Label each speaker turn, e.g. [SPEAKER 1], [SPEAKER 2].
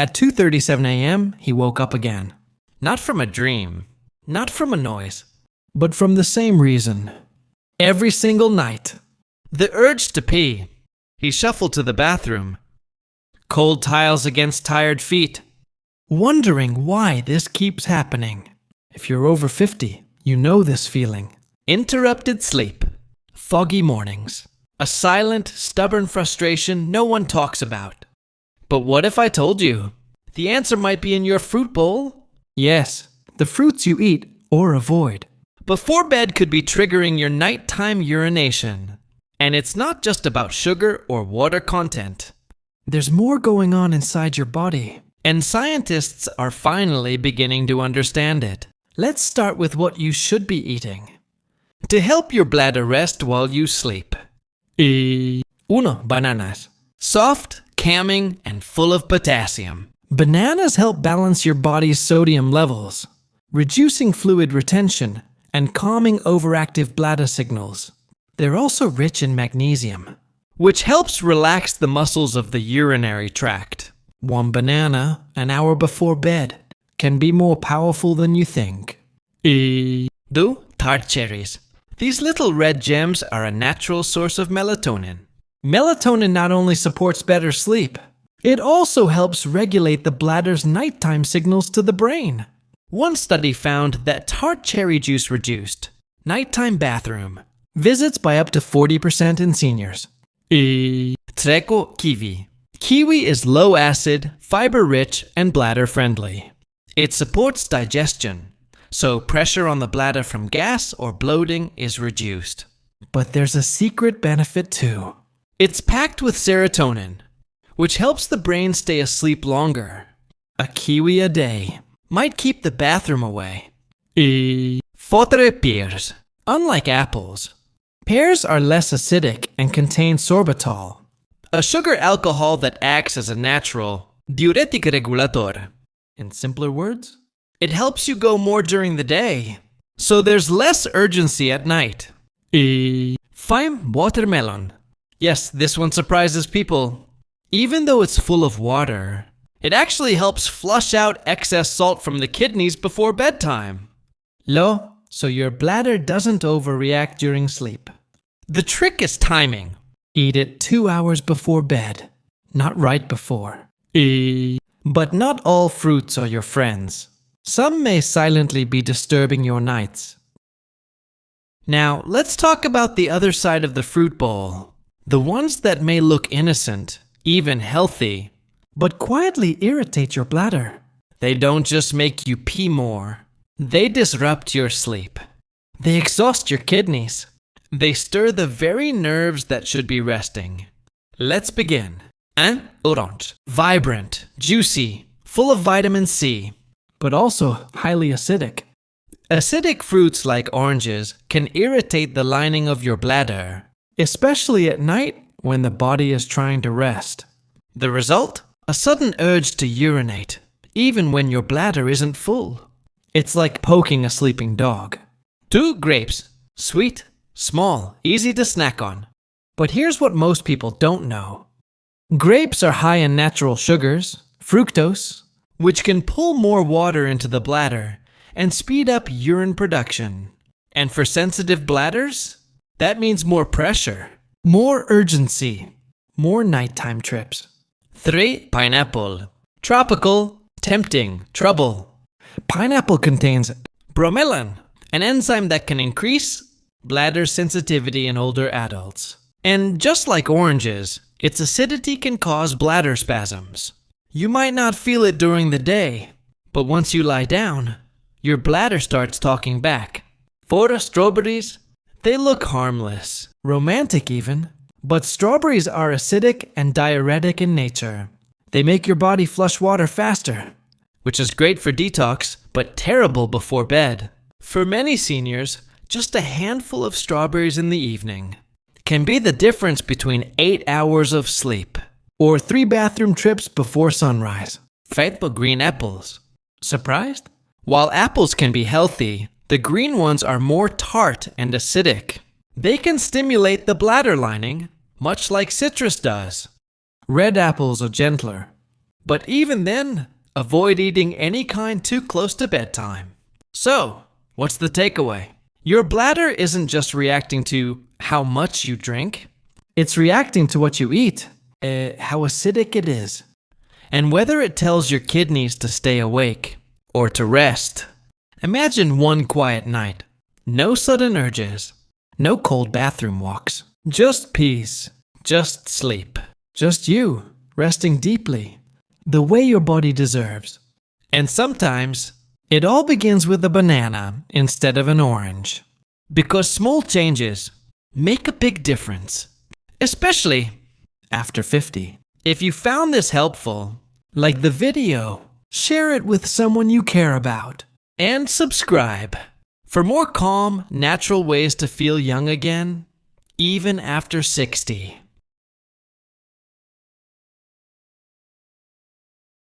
[SPEAKER 1] At 2:37 a.m., he woke up again. Not from a dream, not from a noise, but from the same reason. Every single night. The urge to pee. He shuffled to the bathroom. Cold tiles against tired feet. Wondering why this keeps happening. If you're over 50, you know this feeling. Interrupted sleep. Foggy mornings. A silent, stubborn frustration no one talks about. But what if I told you? The answer might be in your fruit bowl. Yes, the fruits you eat or avoid. Before bed could be triggering your nighttime urination. And it's not just about sugar or water content. There's more going on inside your body. And scientists are finally beginning to understand it. Let's start with what you should be eating. To help your bladder rest while you sleep. 1. Bananas. Soft, calming, and full of potassium. Bananas help balance your body's sodium levels, reducing fluid retention and calming overactive bladder signals. They're also rich in magnesium, which helps relax the muscles of the urinary tract. One banana an hour before bed can be more powerful than you think. 2. Tart cherries. These little red gems are a natural source of melatonin. Melatonin not only supports better sleep, it also helps regulate the bladder's nighttime signals to the brain. One study found that tart cherry juice reduced nighttime bathroom visits by up to 40% in seniors. 3. Kiwi. Kiwi is low acid, fiber rich, and bladder friendly. It supports digestion, so pressure on the bladder from gas or bloating is reduced. But there's a secret benefit too. It's packed with serotonin, which helps the brain stay asleep longer. A kiwi a day might keep the bathroom away. 4. Pears. Unlike apples, pears are less acidic and contain sorbitol, a sugar alcohol that acts as a natural diuretic regulator. In simpler words, it helps you go more during the day, so there's less urgency at night. 5. Watermelon. Yes, this one surprises people. Even though it's full of water, it actually helps flush out excess salt from the kidneys before bedtime. So your bladder doesn't overreact during sleep. The trick is timing. Eat it 2 hours before bed, not right before. But not all fruits are your friends. Some may silently be disturbing your nights. Now, let's talk about the other side of the fruit bowl. The ones that may look innocent, even healthy, but quietly irritate your bladder. They don't just make you pee more. They disrupt your sleep. They exhaust your kidneys. They stir the very nerves that should be resting. Let's begin. Orange. Vibrant, juicy, full of vitamin C, but also highly acidic. Acidic fruits like oranges can irritate the lining of your bladder, especially at night when the body is trying to rest. The result? A sudden urge to urinate, even when your bladder isn't full. It's like poking a sleeping dog. 2. Grapes. Sweet, small, easy to snack on. But here's what most people don't know. Grapes are high in natural sugars, fructose, which can pull more water into the bladder and speed up urine production. And for sensitive bladders, that means more pressure, more urgency, more nighttime trips. 3. Pineapple. Tropical, tempting, trouble. Pineapple contains bromelain, an enzyme that can increase bladder sensitivity in older adults. And just like oranges, its acidity can cause bladder spasms. You might not feel it during the day, but once you lie down, your bladder starts talking back. 4. Strawberries. They look harmless, romantic even, but strawberries are acidic and diuretic in nature. They make your body flush water faster, which is great for detox, but terrible before bed. For many seniors, just a handful of strawberries in the evening can be the difference between 8 hours of sleep or 3 bathroom trips before sunrise. 5. Green apples. Surprised? While apples can be healthy, the green ones are more tart and acidic. They can stimulate the bladder lining, much like citrus does. Red apples are gentler, But even then, avoid eating any kind too close to bedtime. So, what's the takeaway? Your bladder isn't just reacting to how much you drink. It's reacting to what you eat, how acidic it is, and whether it tells your kidneys to stay awake or to rest. Imagine one quiet night. No sudden urges. No cold bathroom walks. Just peace. Just sleep. Just you, resting deeply, the way your body deserves. And sometimes, it all begins with a banana instead of an orange. Because small changes make a big difference. Especially after 50. If you found this helpful, like the video, share it with someone you care about. And subscribe for more calm, natural ways to feel young again, even after 60.